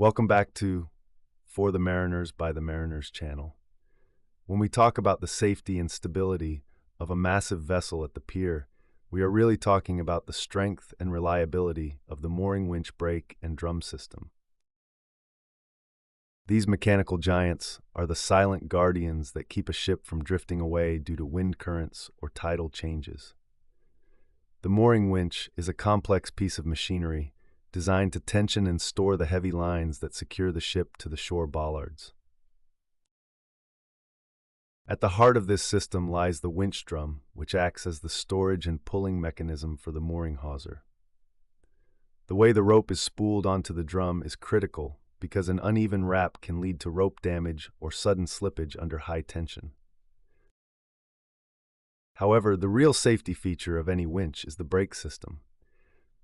Welcome back to For the Mariners by the Mariners channel. When we talk about the safety and stability of a massive vessel at the pier, we are really talking about the strength and reliability of the mooring winch brake and drum system. These mechanical giants are the silent guardians that keep a ship from drifting away due to wind currents or tidal changes. The mooring winch is a complex piece of machinery designed to tension and store the heavy lines that secure the ship to the shore bollards. At the heart of this system lies the winch drum, which acts as the storage and pulling mechanism for the mooring hawser. The way the rope is spooled onto the drum is critical because an uneven wrap can lead to rope damage or sudden slippage under high tension. However, the real safety feature of any winch is the brake system.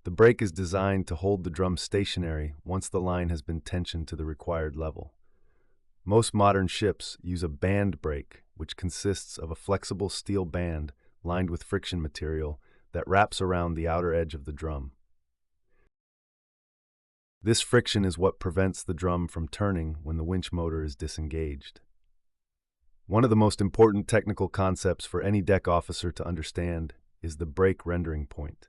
The brake is designed to hold the drum stationary once the line has been tensioned to the required level. Most modern ships use a band brake, which consists of a flexible steel band lined with friction material that wraps around the outer edge of the drum. This friction is what prevents the drum from turning when the winch motor is disengaged. One of the most important technical concepts for any deck officer to understand is the brake rendering point.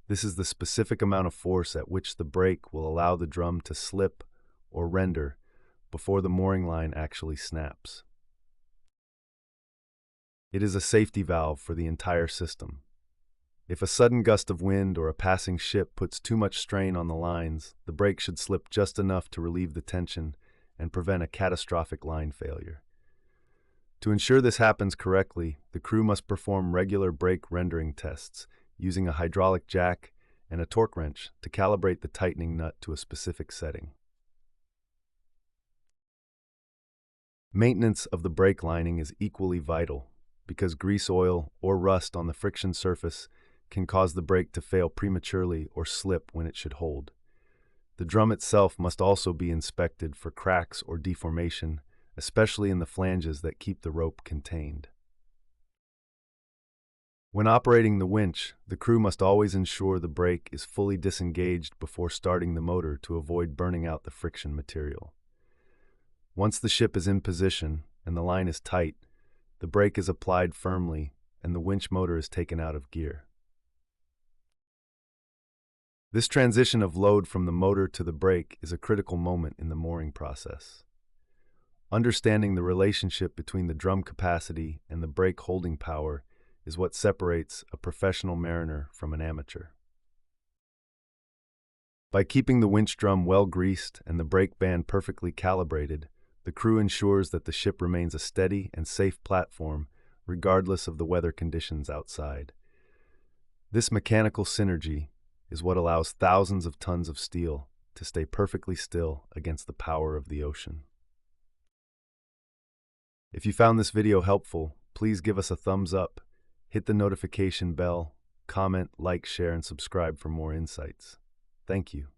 This is the specific amount of force at which the brake will allow the drum to slip or render before the mooring line actually snaps. It is a safety valve for the entire system. If a sudden gust of wind or a passing ship puts too much strain on the lines, the brake should slip just enough to relieve the tension and prevent a catastrophic line failure. To ensure this happens correctly, the crew must perform regular brake rendering tests using a hydraulic jack and a torque wrench to calibrate the tightening nut to a specific setting. Maintenance of the brake lining is equally vital because grease oil or rust on the friction surface can cause the brake to fail prematurely or slip when it should hold. The drum itself must also be inspected for cracks or deformation, especially in the flanges that keep the rope contained. When operating the winch, the crew must always ensure the brake is fully disengaged before starting the motor to avoid burning out the friction material. Once the ship is in position and the line is tight, the brake is applied firmly and the winch motor is taken out of gear. This transition of load from the motor to the brake is a critical moment in the mooring process. Understanding the relationship between the drum capacity and the brake holding power is what separates a professional mariner from an amateur. By keeping the winch drum well greased and the brake band perfectly calibrated, the crew ensures that the ship remains a steady and safe platform regardless of the weather conditions outside. This mechanical synergy is what allows thousands of tons of steel to stay perfectly still against the power of the ocean. If you found this video helpful, please give us a thumbs up, hit the notification bell, comment, like, share, and subscribe for more insights. Thank you.